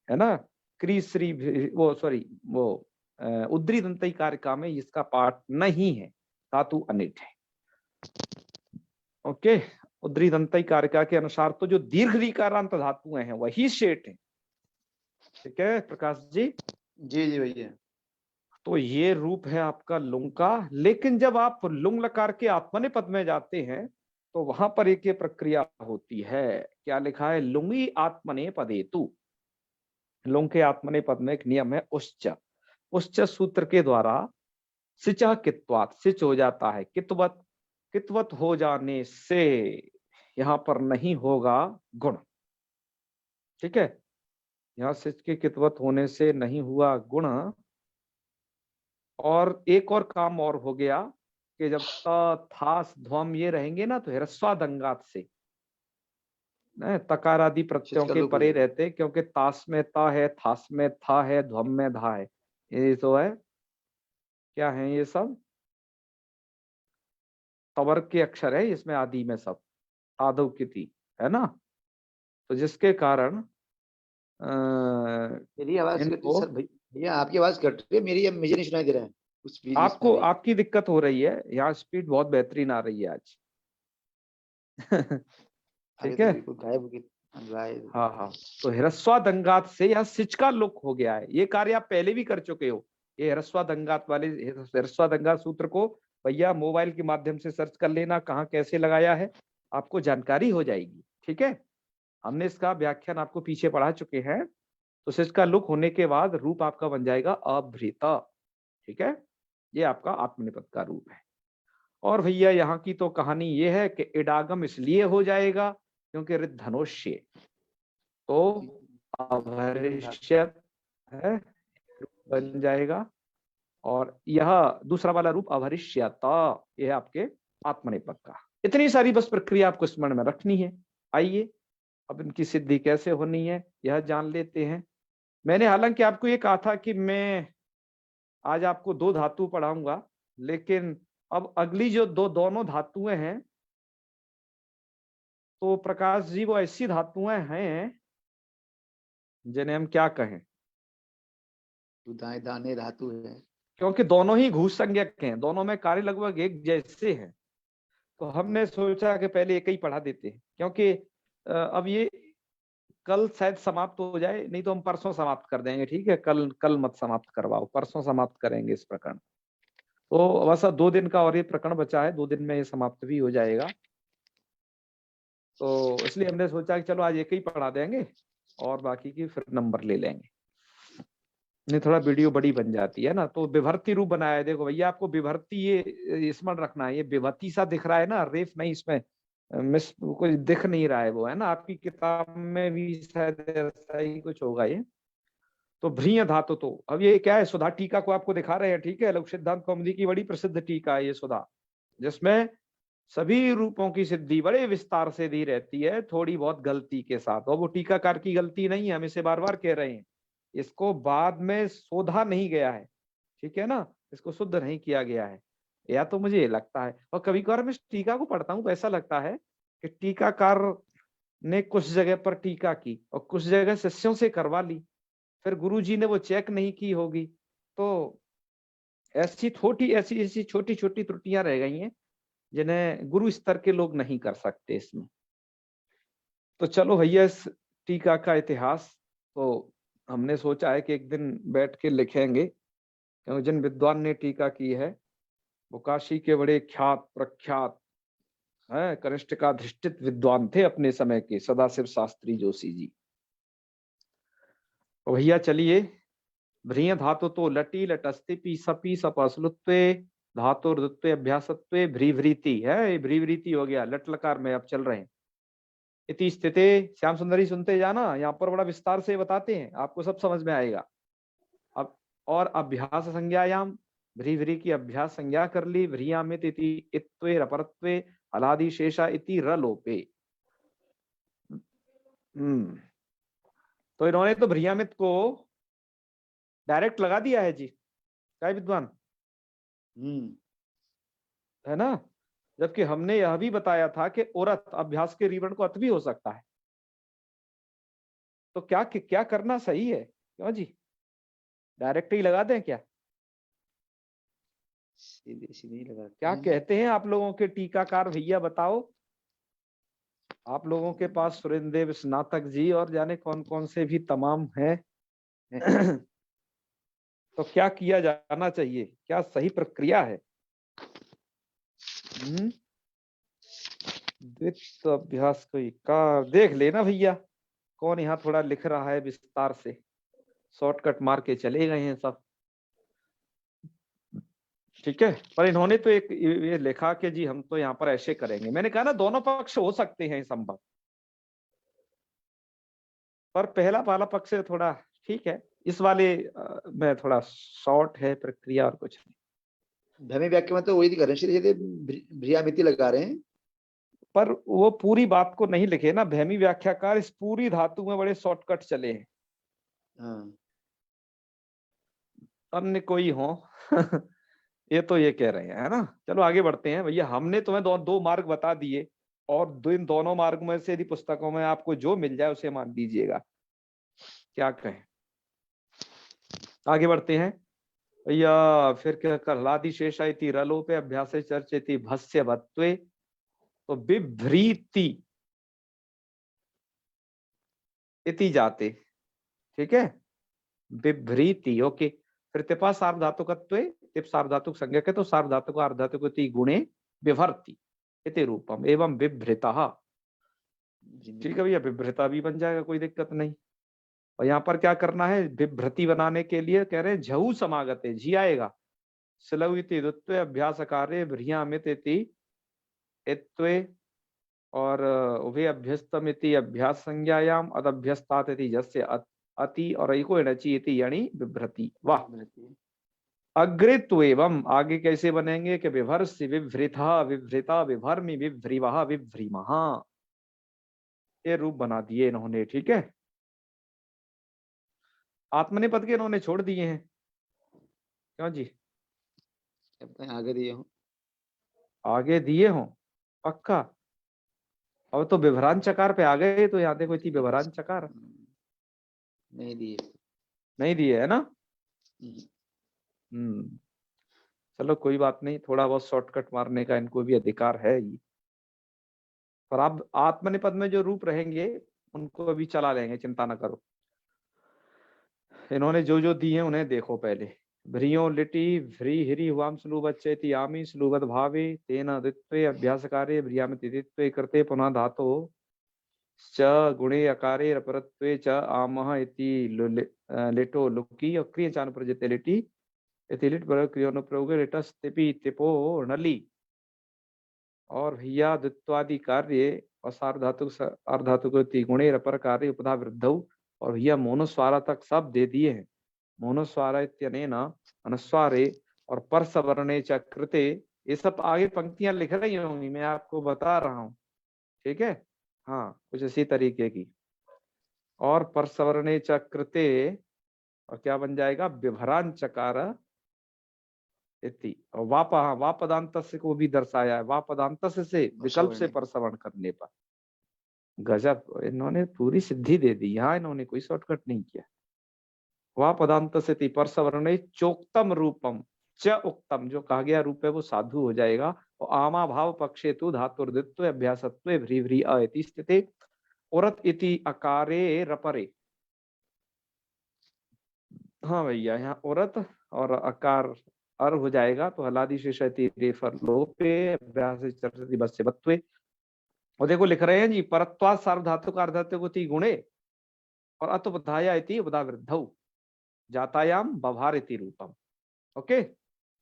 है ना, क्री श्री, वो सॉरी वो उद्री दंतई कारिका में इसका पाठ नहीं है, धातु अनिट है, ओके। उद्री दंतई कारिका के अनुसार तो जो दीर्घ रीकारांत धातुएं हैं वही शेट है, ठीक है प्रकाश जी। जी भैया। तो ये रूप है आपका लुंग का, लेकिन जब आप लुंग लकार के आत्मनेपद में जाते हैं तो वहां पर एक ये प्रक्रिया होती है, क्या लिखा है, लुंगी आत्मनेपदेतु, लुंग के आत्मनेपद में एक नियम है उच्च, उच्च सूत्र के द्वारा सिचा कित्वात, सिच हो जाता है, कित्वत, कित्वत हो जाने से यहां पर नहीं होगा गुण, ठीक है, यहां सिच के कित्वत होने से नहीं हुआ गुण। और एक और काम और हो गया कि जब त थास ध्वम ये रहेंगे ना तो ह्रस्वादंगात से तकार आदि प्रत्ययों के परे रहते, क्योंकि तास में ता है, थास में था है, ध्वम में धा है, ये तो है, क्या है ये सब तवर्ग के अक्षर है इसमें, आदि में सब आदव की है ना, तो जिसके कारण मेरी आवाज कट रही सर, भैया आपकी आवाज कट रही है, मेरी मुझे नहीं सुनाई दे रहा है कुछ भी, आपको आपकी दिक्कत हो रही है, यहाँ स्पीड बहुत बेहतरीन आ रही है आज। ठीक है, हाँ हाँ, तो ह्रस्वादंगात से यह सिच का लुक हो गया है, ये कार्य आप पहले भी कर चुके हो, ये ह्रस्वादंगात वाले ह्रस्वादंगात सूत्र को भैया मोबाइल के माध्यम से सर्च कर लेना, कहाँ कैसे लगाया है आपको जानकारी हो जाएगी, ठीक है। हमने इसका व्याख्यान आपको पीछे पढ़ा चुके हैं। तो सिच का लुक होने के बाद रूप आपका बन जाएगा अभृता, ठीक है, ये आपका आत्मनिपद का रूप है। और भैया यहाँ की तो कहानी ये है कि इडागम इसलिए हो जाएगा क्योंकि धनुष्य, तो अभरिष्यत है बन जाएगा, और यह दूसरा वाला रूप अभरिष्यता, यह आपके आत्मनेपद का। इतनी सारी बस प्रक्रिया आपको स्मरण में रखनी है। आइए अब इनकी सिद्धि कैसे होनी है यह जान लेते हैं। मैंने हालांकि आपको ये कहा था कि मैं आज आपको दो धातु पढ़ाऊंगा, लेकिन अब अगली जो दोनों धातुएं हैं, तो प्रकाश जी वो ऐसी धातुएं हैं जिन्हें हम क्या कहें, दाएं दाने धातु है, क्योंकि दोनों ही घूस संज्ञक हैं, दोनों में कार्य लगभग एक जैसे हैं, तो हमने सोचा कि पहले एक ही पढ़ा देते हैं, क्योंकि अब ये कल शायद समाप्त हो जाए, नहीं तो हम परसों समाप्त कर देंगे, ठीक है, कल कल मत समाप्त करवाओ, परसों समाप्त करेंगे इस प्रकरण। तो बस 2 दिन का और ये प्रकरण बचा है, 2 दिन में ये समाप्त भी हो जाएगा। तो इसलिए हमने सोचा कि चलो आज एक ही पढ़ा देंगे और बाकी की फिर नंबर ले लेंगे। नहीं थोड़ा वीडियो बड़ी बन जाती है ना, तो विभर्ती रूप बनाया है। देखो भैया आपको विभर्ती ये स्मरण रखना है, ये विभूति सा दिख रहा है ना, रेफ नहीं इसमें मिस कुछ दिख नहीं रहा है वो, है ना, आपकी किताब में भी शायद ऐसा ही कुछ होगा ये। तो भ्रीय धातु, तो अब ये क्या है, सुधा टीका को आपको दिखा रहे हैं, ठीक है, लघु सिद्धांत कौमुदी की बड़ी प्रसिद्ध टीका है ये सुधा, जिसमें सभी रूपों की सिद्धि बड़े विस्तार से दी रहती है, थोड़ी बहुत गलती के साथ, और वो टीकाकार की गलती नहीं है, हम इसे बार बार कह रहे हैं, इसको बाद में शोधा नहीं गया है, ठीक है ना, इसको शुद्ध नहीं किया गया है, या तो मुझे ये लगता है। और कभी कभार मैं इस टीका को पढ़ता हूँ तो ऐसा लगता है कि टीकाकार ने कुछ जगह पर टीका की और कुछ जगह शिष्यों से करवा ली, फिर गुरुजी ने वो चेक नहीं की होगी, तो ऐसी छोटी छोटी त्रुटियां रह गई हैं जिन्हें गुरु स्तर के लोग नहीं कर सकते इसमें। तो चलो भैया इस टीका का इतिहास तो हमने सोचा है कि एक दिन बैठ के लिखेंगे, क्योंकि जिन विद्वान ने टीका की है वो काशी के बड़े ख्यात प्रख्यात है, कनिष्ठ का अधिष्ठित विद्वान थे अपने समय के, सदाशिव शास्त्री जोशी जी। तो भैया चलिए, भ्रीय धातु तो लटी लटस्तिपि सपी सपस्लुत्वे धातुर्दत्वे अभ्यासत्वे भ्रीभृति है, ये भ्रीभृति हो गया, लट लकार में अब चल रहे हैं। इति स्थिते, श्याम सुंदरी सुनते जाना, यहाँ पर बड़ा विस्तार से बताते हैं, आपको सब समझ में आएगा। अब और अभ्यास संज्ञायाम, भ्री की अभ्यास संज्ञा कर ली, भ्रियामित इति इत्वे रपरत्वे अलादि शेषा इति रलोपे। तो इन्होंने तो भ्रियामित को डायरेक्ट लगा दिया है जी, क्या विद्वान, है ना, जबकि हमने यह भी बताया था कि औरत अभ्यास के रीवण को अत भी हो सकता है। तो क्या क्या करना सही है, क्यों जी, डायरेक्ट ही लगा दें क्या, सीधे सीधे लगा, क्या कहते हैं आप लोगों के टीकाकार भैया, बताओ, आप लोगों के पास सुरेंद्र स्नातक जी और जाने कौन कौन से भी तमाम हैं। तो क्या किया जाना चाहिए, क्या सही प्रक्रिया है। द्वित अभ्यास कोई का देख लेना भैया, कौन यहाँ थोड़ा लिख रहा है विस्तार से, शॉर्टकट मार के चले गए हैं सब, ठीक है। पर इन्होंने तो एक ये लिखा कि जी हम तो यहाँ पर ऐसे करेंगे, मैंने कहा ना दोनों पक्ष हो सकते हैं संभव, पर पहला वाला पक्ष थोड़ा ठीक है, इस वाले में थोड़ा शॉर्ट है प्रक्रिया और कुछ नहीं। भ्रमी व्याख्या में तो वही कर रहे हैं, सीधे भ्रियामिति लगा रहे हैं, पर वो पूरी बात को नहीं लिखे ना, भैमी व्याख्याकार इस पूरी धातु में बड़े शॉर्टकट चले हैं। अन्य कोई हो ये तो ये कह रहे हैं, है ना। चलो आगे बढ़ते हैं भैया, हमने तुम्हें दो मार्ग बता दिए, और इन दोनों मार्ग में से यदि पुस्तकों में आपको जो मिल जाए उसे मान लीजिएगा, क्या कहें। आगे बढ़ते हैं भैया, फिर क्या, कहलादि शेषा इति रलोपे अभ्यास चर्चेति भस्य भत्वे, तो बिभ्रीति इति जाते, ठीक है, बिभ्रीति, ओके। फिर तिपा सार्वधातुकत्वे, तिप सार्वधातुक संज्ञक है, तो सार्वधातुक अर्धातुकति गुणे विभर्ति इति रूपम एवं बिभ्रतः, ठीक है भैया, विभ्रता भी बन जाएगा, कोई दिक्कत नहीं। और यहाँ पर क्या करना है, विभ्रति बनाने के लिए कह रहे हैं झऊ समागते, झी आएगा, सिलव इति द्वित्वे अभ्यास कार्य भ्रियामित इति इत्वे, और उभे अभ्यस्तम इति अभ्यास संज्ञायाम अदभ्यस्तात इति जस्य अति, और इको इणचि इति यणि विभ्रति। वाह, अग्रित्व एवं आगे कैसे बनेंगे कि विभर्षि विभ्रिता विभ्रिता विभर्मि विभ्रिवः विभ्रीमः, ये रूप बना दिए इन्होंने, ठीक है। आत्मनेपद के इन्होंने छोड़ दिए हैं, क्यों जी, आगे दिए हो, आगे दिए हो पक्का। अब तो विभरान चकार पे आ गए, तो यहाँ देखो इतनी विभरान चकार नहीं दिए, नहीं दिए है ना। चलो कोई बात नहीं, थोड़ा बहुत शॉर्टकट मारने का इनको भी अधिकार है ही, पर आप आत्मनिपद में जो रूप रहेंगे उनको अभी चला लेंगे, चिंता ना करो। इन्होंने जो जो दिए उन्हें देखो पहले, भ्रियो लिटि भ्री हिरी हुआम स्लुबच्चेति यामी स्लुबद भावे तेन द्वित्वे अभ्यास कार्य भ्रियामिति द्वित्वे कृते पुनः धातो च गुणे अकारे रपरत्वे च आमः इति लेटो लुकी और क्रिय चान प्रजते लिटी इति लिट पर क्रियोनो प्रयोगे लेटस तिपि तिपो नली और भैया द्वित्वादि कार्य और सार्वधातुक गुणे रपर कार्य उपधा वृद्धौ और भैया मोनुस्वारा तक सब दे दिए हैं। मोनुस्वारा इत्यनेन अनुस्वारे और पर सवर्णे च कृते, ये सब आगे पंक्तियां लिख रही होंगी, मैं आपको बता रहा हूँ, ठीक है। हाँ, कुछ इसी तरीके की। और पर सवर्णे च कृते और क्या बन जाएगा, विभरान चकार इति। और वापदांत को भी दर्शाया है, वापदांत से विकल्प से परसवर्ण करने पर। गजब, इन्होंने पूरी सिद्धि दे दी, यहाँ इन्होंने कोई शॉर्टकट नहीं किया। वापदांत से परसवर्ण चोक्तम रूपम च उक्तम, जो कहा गया रूप है वो साधु हो जाएगा। और आमा भाव पक्षे तु धातुर्दित्व अभ्यासत्व भ्री भ्री अति स्थिते औरत इति अकारे रपरे। हाँ भैया, यहाँ औरत और अकार अर हो जाएगा तो हलादि शेषति रेफर लोपे अभ्यास चरति बस्य बत्वे। और देखो लिख रहे हैं जी, परत्वा सार्वधातुक अर्धातुक गुणे और अतुबधाया इति उपधा वृद्धौ जातायाम बभार इति रूपम। ओके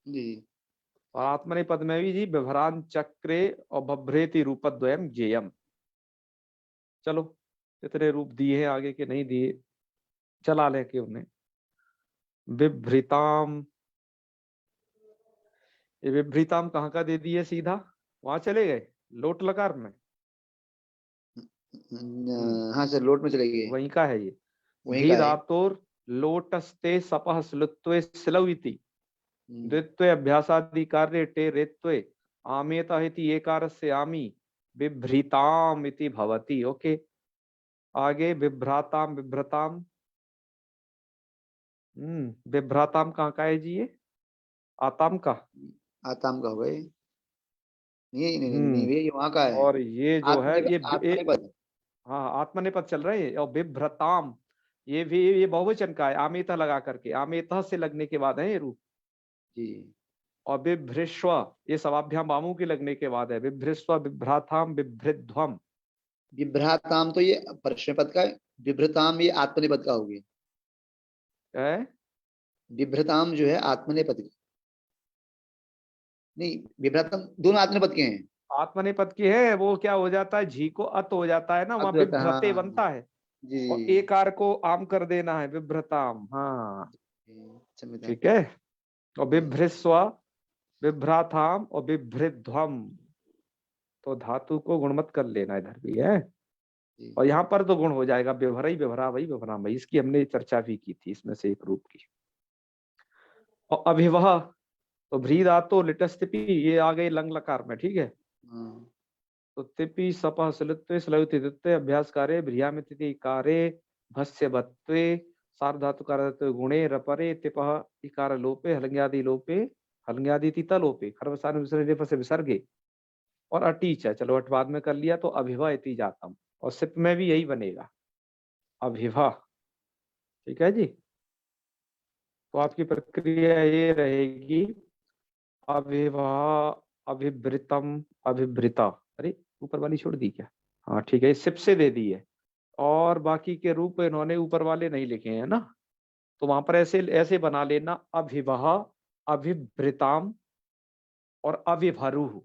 जी। और आत्मनेपद में भी जी विभरान चक्रे और बभ्रेति रूपद्वयम ज्ञेयम। चलो कितने रूप दिए हैं, आगे के नहीं दिए, चला ले के उन्हें। विभ्रिताम, ये विभ्रिताम कहाँ का दे दिए, सीधा वहां चले गए लोट लकार में। हाँ सर, लोट में चले गए, वहीं का है ये। वहीं भी का है। धातुर लोटस्ते सपह स्लुत्वे स्लविति द्वित्वे अभ्यासादि कार्य टे रेत्वे आमेता इति एकारस्य आमी बिभ्रिताम इति भवति। ओके, आगे विभ्राताम विभ्रताम। विभ्राताम कहाँ का है जी, ये आताम का, आताम का हो गए। नहीं नहीं नहीं, ये वहां का है। और ये जो है ये आत्मनेपद। हाँ आत्मनेपद चल रहे हैं। और विभ्रताम ये भी ये बहुवचन का है, आमेता लगा करके, आमेता से लगने के बाद है ये रूप। जी। और बिभ्रिश्व ये सवाभ्याम बामू के लगने के बाद है, बिभ्रिस्व बिभ्राथाम बिभ्रिध्वम। विभ्राताम तो ये प्रश्न पद का है, विभ्रताम ये आत्मनेपद का हो गया। है विभ्रताम जो है आत्मनेपद का, नहीं विभ्राताम दोनों आत्मनेपद के हैं। आत्मनेपद की है, वो क्या हो जाता है, झी को अत हो जाता है ना, वहां बिभ्रते हाँ बनता है जी। और एकार को आम कर देना है, विभ्रताम। हाँ संविधान। ठीक है। और जी। बिभ्रिस्व बिभ्राथाम और बिभ्रिध्वम, तो धातु को गुणमत कर लेना इधर भी है। जी। और यहाँ पर तो गुण हो जाएगा, व्यवहारई व्यवहारा वही व्यवहारा वही, इसकी हमने चर्चा भी की थी, इसमें से एक रूप की। और अभिवह तो भ्री धातु लिटस्तिपि ये आ गई लंग लकार में, ठीक है। तो तिपि सपह सलुत्वे सलयुति दित्वे अभ्यास कार्य भ्रियामिति कारे भस्य बत्वे सार्वधातु कारत्वे गुणे रपरे तिपह इकार लोपे हलंग्यादि लोपे हलंग्यादि तिता लोपे खरवसान विसर्गे से विसर्गे और अटीच है। चलो अट बाद में कर लिया, तो अभिवा इति जातम। और सिप में भी यही बनेगा, अभिवा, ठीक है जी। तो आपकी प्रक्रिया ये रहेगी, अभिवा अभिवृतम अभिवृता। अरे ऊपर वाली छोड़ दी क्या, हाँ ठीक है, सिप से दे दी है। और बाकी के रूप इन्होंने ऊपर वाले नहीं लिखे हैं ना, तो वहां पर ऐसे ऐसे बना लेना, अभिवह अभिवृताम और अविभरुः,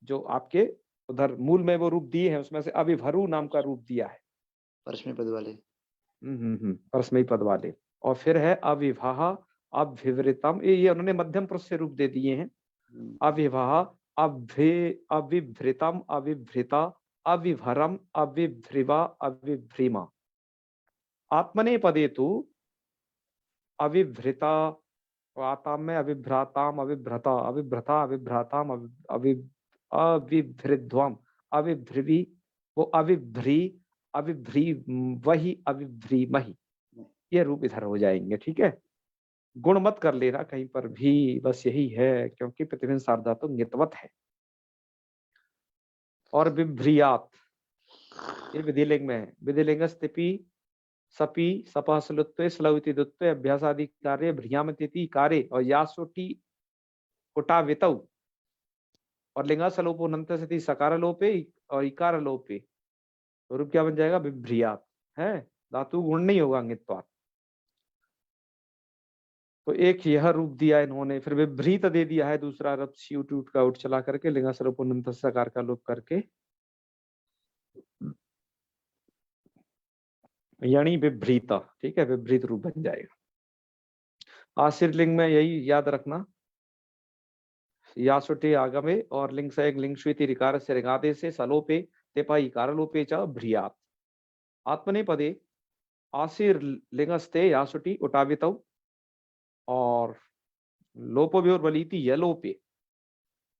जो आपके उधर मूल में वो रूप दिए हैं उसमें से अविभरु नाम का रूप दिया है, परस्मै पद वाले। परस्मयी पद वाले। और फिर है अविवाह अभिवृतम, ये उन्होंने मध्यम पुरुष से रूप दे दिए हैं। अविवाह अविभृतम अविभृता अविभरम अविभ्रिवा अविभ्रिमा। आत्मनेपदे तु अविभृता, आताम में अविभ्राताम अविभ्रता अविभ्रता अविभ्राताम अविभृध्वम अविभ्रिवी वो अविभ्री अविभ्री वही अविभ्रीमहि, ये रूप इधर हो जाएंगे, ठीक है। गुण मत कर लेना कहीं पर भी, बस यही है, क्योंकि प्रतिबिंब सार्वधातु नितवत है। और विभ्रियात ये विधिलिंग में है, विधिलिंग स्थिपि सपी सपह सलुत्वे स्लविति दुत्वे अभ्यासादि कार्य भ्रियामतिथि कार्य और यासोटी कुटावितौ और लिंगा सलोपो नंत सति सकार लोपे और इकार लोपे रूप क्या बन जाएगा? बिभ्रियात है, धातु गुण नहीं होगा अंगित्वात। तो एक यह रूप दिया इन्होंने, फिर विभ्रीत दे दिया है दूसरा रप सीउट उट का उठ चला करके लिंगा स्वरूप उन्नत सकार का लोप करके यणी विभ्रीता, ठीक है, विभ्रीत रूप बन जाएगा। आशीर्लिंग में यही याद रखना, यासुटे आगमे और लिंग से लिंग श्वेति रिकार से रिगादे से सलोपे तेपाई कारलोपे च भ्रियात आत्मनेपदे आशीर लिंगस्ते यासुटी उटावितौ और लोपोभ्योर वलीति यलोपे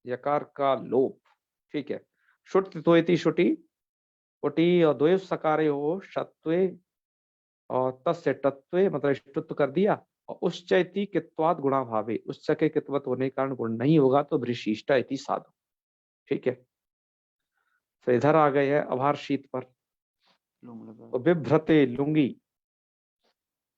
यकार का लोप, ठीक है। शुट त्वेति शुटी उटी और द्वय सकारे हो शत्वे और तस्य तत्वे मतलब ष्टुत्व कर दिया और उच्चैति कित्वाद गुणा भावे, उच्च के कित्वत होने के कारण गुण नहीं होगा तो भ्रिशिष्टा इति साधु, ठीक है। तो इधर आ गए हैं आभार शीत पर, तो बिभ्रते लुंगी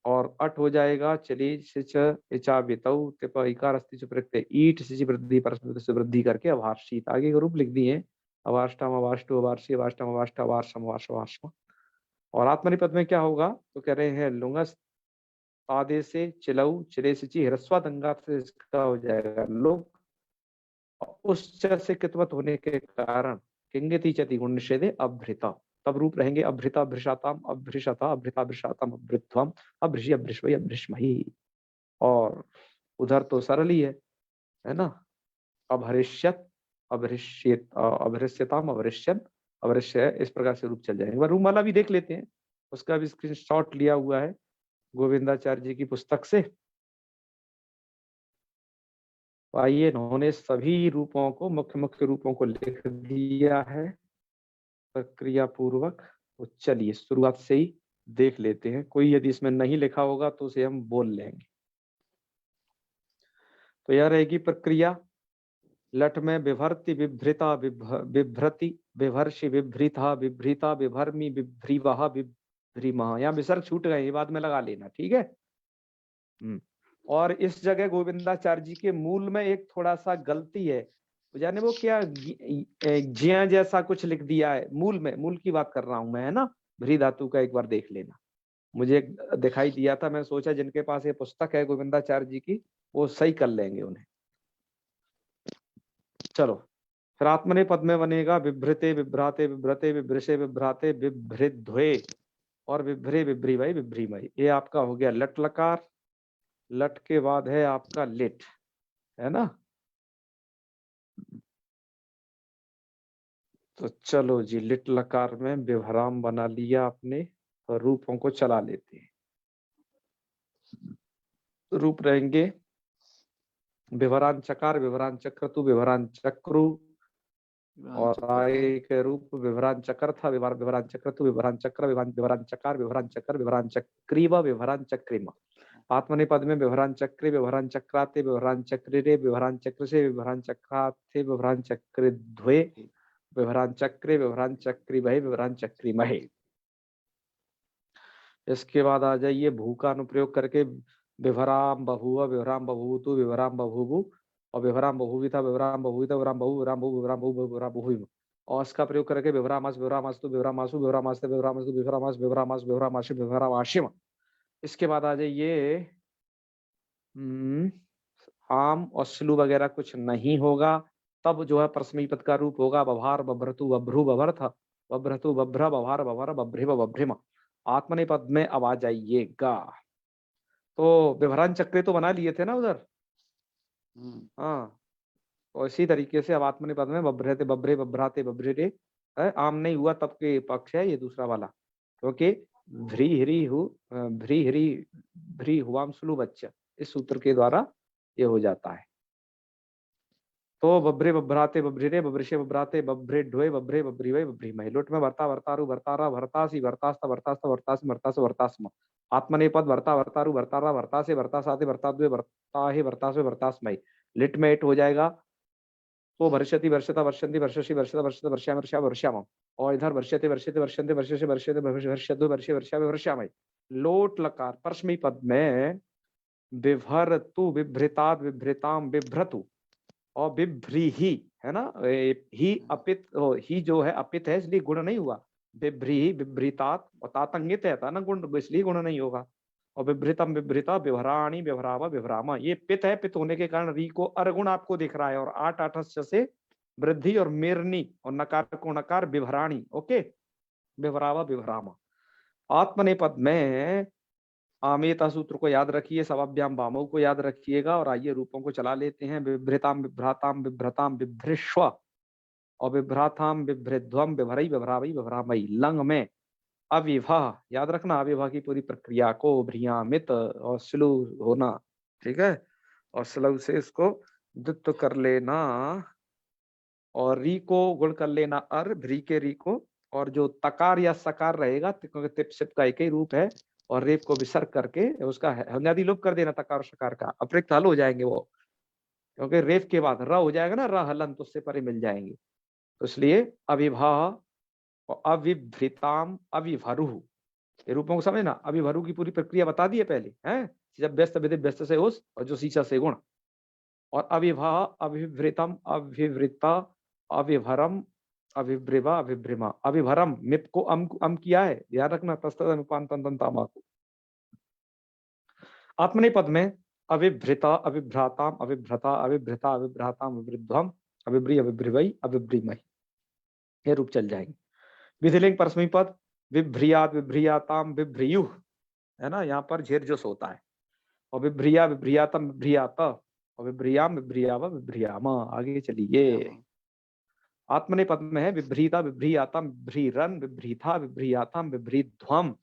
और अट हो जाएगा चली सिच इचा बितौ तिप इकार अस्ति च प्रत्यय ईट सिच वृद्धि परस्मृत से वृद्धि करके आभार शीत आगे के रूप लिख दिए, अवाष्टम अवाष्टु अवार्षी अवाष्टम अवाष्ट अवार्षम अवार्षम। और आत्मनिपद में क्या होगा? तो कह रहे हैं लुंगस आदे से चिलऊ चिले सिची ह्रस्वा दंगा से इसका हो जाएगा लोक, उस से कितवत होने के कारण किंगति चति गुण निषेधे अभृता, तब रूप रहेंगे अभृता भृषाताम अभृषता अभृता भृषाताम अभृत्वम अभृषि अभृष्वई अभृष्महि। और उधर तो सरल ही है ना, अभरिष्यत अभरिष्यत अभरिष्यताम अभरिष्यन अभरिष्य, इस प्रकार से रूप चल जाएंगे। रूपमाला भी देख लेते हैं, उसका भी स्क्रीनशॉट लिया हुआ है गोविंदाचार्य जी की पुस्तक से। आइए, इन्होंने सभी रूपों को मुख्य मुख्य रूपों को लिख दिया है प्रक्रिया पूर्वक। तो चलिए शुरुआत से ही देख लेते हैं, कोई यदि इसमें नहीं लिखा होगा तो उसे हम बोल लेंगे। तो यह रहेगी प्रक्रिया, लट में विभर्ति विभृता विभ्रति विभर्षि विभृता विभृता विभर्मी विभ्रीवह विभ्रीमः, यहाँ विसर्ग छूट गए, ये बाद में लगा लेना, ठीक है। और इस जगह गोविंदाचार्य जी के मूल में एक थोड़ा सा गलती है, जाने वो क्या ज्या जैसा कुछ लिख दिया है मूल में, मूल की बात कर रहा हूं मैं, है ना। भ्री धातु का एक बार देख लेना, मुझे दिखाई दिया था, मैं सोचा जिनके पास ये पुस्तक है गोविंदाचार्य जी की वो सही कर लेंगे उन्हें। चलो फिर आत्मनेपद में बनेगा विभ्रते विभ्राते विभ्रते विभ्रषे विभ्राते विभ्रिध्वे और विभ्रे विभ्रीमय विभ्रीमय, ये आपका हो गया लट लकार। लट के बाद है आपका लिट, है ना। तो चलो जी, लिट लकार में विभराम बना लिया आपने, तो रूपों को चला लेते हैं। रूप रहेंगे विभरान चकार विभरान चक्रतु विभरान चक्रु, और आगे के रूप विभरान चक्र था विभरान चक्रतु विभरान चक्र विभरान चकार विभरान चक्र विभरान चक्रीव विभरान चक्रिम। आत्मनिपद में विभरान चक्रे विभरान चक्राते विभरान चक्रिरे विभरान चक्र से विभरान चक्राते विभरान चक्रिध्वे विभरान चक्रे विभरान चक्री वही विभरान चक्री महे। इसके बाद आ जाइए भू का अनुप्रयोग करके विभराम बभुव विभराम बभूतु विभराम बभूवु और विभराम बभूविता विभराम बभूविता विभराम बभू विभराम बभू विभराम बभू विभराम बभूव, और इसका प्रयोग करके विभरामास विभरामास्तु विभरामासु विभरामास्ते विभरामास्तु विभरामास विभरामास विभरामाशि विभरामाशिम। इसके बाद आ जाइए आम और स्लू वगैरह कुछ नहीं होगा, तब जो है परस्मैपद पद का रूप होगा बभार बभ्रतु बभ्रु बभर्थ बभ्रतु बभ्र बभार बभर बभ्रिव बभ्रिम। आत्मनेपद में अब आ जाइएगा, तो विभरान चक्रे तो बना लिए थे ना उधर, हाँ, तो इसी तरीके से अब आत्मनेपद में बभ्रते बभ्रे बभ्राते बभ्रे, आम नहीं हुआ तब के पक्ष है ये दूसरा वाला, क्योंकि भ्री हरी हु भ्री हरी भ्री हुआम स्लू बच्चा, इस सूत्र के द्वारा ये हो जाता है। तो बभ्रे बभ्राते बभ्रिरे बभ्रिशे बभ्राते बभ्रे ढोए बभ्रे बभ्रीवे बभ्रीमहि। लोट में वर्ता वर्तारु वर्तारा वर्तासी वर्तास्ता वर्तास्ता वर्तासी वर्तास वर्तास्म। आत्मनेपद वर्ता वर्तारु वर्तारा वर्तासे वर्तासाते वर्ताद्वे वर्ताहे वर्तासवे वर्तास्महि। लिट में इट हो जाएगा, तो वर्षति वर्षता वर्षन्ति वर्षसि वर्षता वर्षता वर्षामि वर्षा वर्षामः, और इधर वर्षते वर्षते वर्षन्ते वर्षसे वर्षते वर्षद्वे वर्षे वर्षामि वर्षामहि। लोट लकार परस्मै पद में विभरतु विभृताद् विभृताम विभ्रतु और विभ्री ही, है ना, ही अपित ही जो है अपित है इसलिए गुण नहीं हुआ, बिभ्री बिभ्रितात, और तातंगित है ना गुण, इसलिए गुण नहीं होगा। और बिभ्रितम बिभ्रिता बिभराणी बिभरावा बिभरामा, ये पित है, पित होने के कारण री को अरगुण आपको दिख रहा है। और आठ आठस्य से वृद्धि और मेरनी, और नकार को नकार बिभराणी। ओके, बिभरावा बिभरामा। आत्मनेपद में आमेता सूत्र को याद रखिए, सवाभ्याम भामों को याद रखिएगा। और आइए रूपों को चला लेते हैं। बिभ्रताम बिभ्राताम बिभ्रताम बिभ्रिश्व, और बिभ्राताम बिभ्रिध्वम बिभरई बिभरावई बिभरामई। लंग में अविवाह, याद रखना अविवाह की पूरी प्रक्रिया को, भ्रियामित और स्लू होना, ठीक है। और स्लू से इसको द्वित्व कर लेना, और री को गुण कर लेना अर, भ्री के री को। और जो तकार या सकार रहेगा, क्योंकि तिप सिप का एक ही रूप है, और रेप को विसर्ग करके उसका हंजादी लोप कर देना, तकार सकार का अतिरिक्त हल हो जाएंगे वो, क्योंकि रेप के बाद र हो जाएगा ना, र हलन, तो उससे परे मिल जाएंगे। तो इसलिए अविवाह और अविभ्रिताम अविभरुः, ये रूपों को समझना। अविभरु की पूरी प्रक्रिया बता दी है पहले, हैं, जब व्यस्त विधि व्यस्त से उस, और जो सीचा से गुण। और अविवाह अभिवृतम अभिवृता अविभरम अभिभ्रिवा अभिभ्रिमा। अभिभरम मिप को अम किया है, ध्यान रखना, तस्तम। आत्मनेपद में अविभ्रिता अविभ्राताम अविभ्रता अविभ्रता अविभ्राताम अविभ्रिध्वम अविभ्री अविभ्रिवई अविभ्रिमई, ये रूप चल जाएंगे। विधिलिंग परस्मै पद विभ्रियात विभ्रियाताम विभ्रियु, है ना, यहाँ पर झेर जोस होता है। और विभ्रिया विभ्रियातम विभ्रियात, और विभ्रियाम विभ्रियावा विभ्रियामा। आगे चलिए। आत्मनेपद में है विभ्रीता विभ्रियातम विभ्रीरन विभ्रीथा विभ्रियातम विभ्रीध्वम,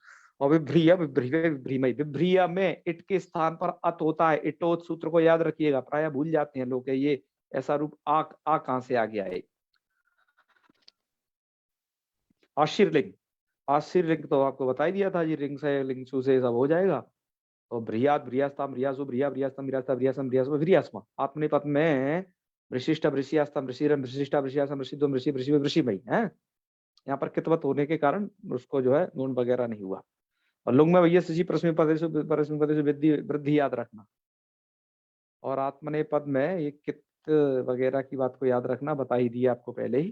और विभ्रिया विभ्रिवे विभ्रीमय। विभ्रिया में इट के स्थान पर अत होता है, इटोत सूत्र को याद रखिएगा, प्राय भूल जाते हैं लोग, ये ऐसा रूप आ कहां से आ गया है। आशीर्लिंग, आशीर्लिंग तो आपको बता ही दिया था जी, रिंग से लिंग से सब हो जाएगा। तो ब्रियात ब्रियास्ताम ब्रियासु ब्रिया ब्रियास्तम ब्रियास्ता ब्रियासम ब्रियासम ब्रियास्मा। आत्मनेपद में वृशिष्ट वृषियास्तम वृषिरम वृशिष्टा वृषियासम वृषिध्वम वृषि वृषि वृषिमयी है। यहाँ पर कितवत होने के कारण उसको जो है गुण वगैरह नहीं हुआ। और लुंग में भैया सची परस्मै पदेषु वृद्धि याद रखना। और आत्मनेपद में ये कित वगैरह की बात को याद रखना, बता ही दिया आपको पहले ही।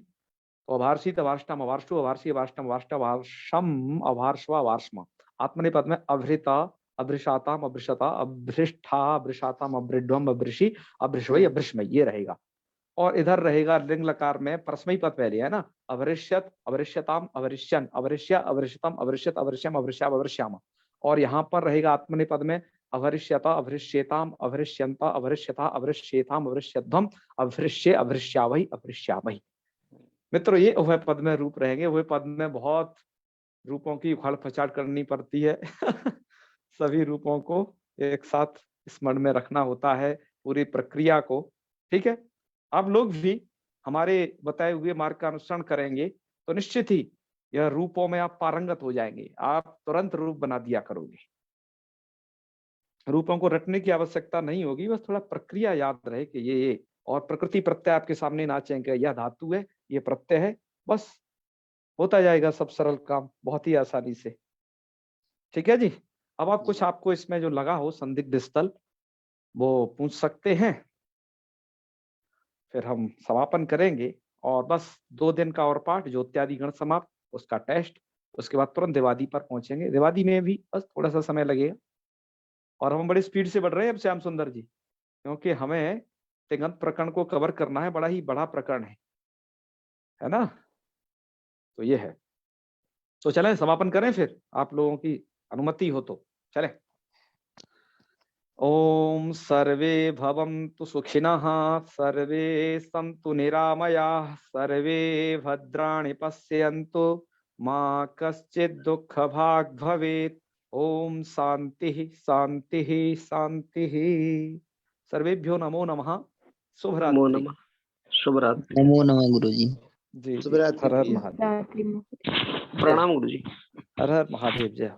तो अभार्षित अभार्ष्टम अभार्षु अभार्षी अभार्ष्टम अभार्ष्ट अभार्षम अभार्ष्वा अभार्ष्मा। आत्मनेपद में अभृता अभृषाताम अभृषता अभृष्ठा अभृषाताम अभृध्वम अभृषि अभृषवई अभृष्मयी, ये रहेगा। और इधर रहेगा लिंग लकार में परस्मै पद पहले है ना, अवरिष्यत अवरिष्यताम अवरिष्यन अवरिष्य अवरिष्यतम अवरिष्यत अवरिष्यम अवरिष्या अवरिष्यामा। और यहाँ पर रहेगा आत्मनेपद में अवरिष्यता अवरिष्येताम अवरिष्यंता अवरिष्यता अवरिष्येताम अवरिष्यध्वम अवरिष्ये अवरिष्यावहि अवरिष्यामहि। मित्रों, ये उभय पद में रूप रहेंगे। उभय पद में बहुत रूपों की उखाड़ फचाड़ करनी पड़ती है सभी रूपों को एक साथ स्मरण में रखना होता है, पूरी प्रक्रिया को, ठीक है। आप लोग भी हमारे बताए हुए मार्ग का अनुसरण करेंगे तो निश्चित ही यह रूपों में आप पारंगत हो जाएंगे, आप तुरंत रूप बना दिया करोगे। रूपों को रटने की आवश्यकता नहीं होगी, बस थोड़ा प्रक्रिया याद रहे कि ये और प्रकृति प्रत्यय आपके सामने नाचेंगे, यह धातु है, ये प्रत्यय है, बस होता जाएगा सब सरल काम बहुत ही आसानी से, ठीक है जी। अब आप कुछ आपको इसमें जो लगा हो संदिग्ध स्थल वो पूछ सकते हैं, फिर हम समापन करेंगे। और बस 2 दिन का और पाठ, जो इत्यादि गण समाप्त, उसका टेस्ट, उसके बाद तुरंत दिवादी पर पहुंचेंगे। दिवादी में भी बस थोड़ा सा समय लगेगा, और हम बड़ी स्पीड से बढ़ रहे हैं अब श्याम सुंदर जी, क्योंकि हमें तिङंत प्रकरण को कवर करना है, बड़ा ही बड़ा प्रकरण है ना। तो ये है, तो चलें समापन करें फिर, आप लोगों की अनुमति हो तो चलें। ओम सर्वे भवन्तु सुखिनः, सर्वे सन्तु निरामयाः, सर्वे भद्राणि पश्यन्तु, मा कश्चित् दुःखभाग् भवेत्। ओम शांति शांति शांति। सर्वेभ्यो नमो नमः। शुभ रात्रि। शुभ रात्रि। नमो नमः गुरुजी। जी, शुभ रात्रि। हर हर महादेव। रात्रि में प्रणाम गुरुजी। हर हर महादेव। जय।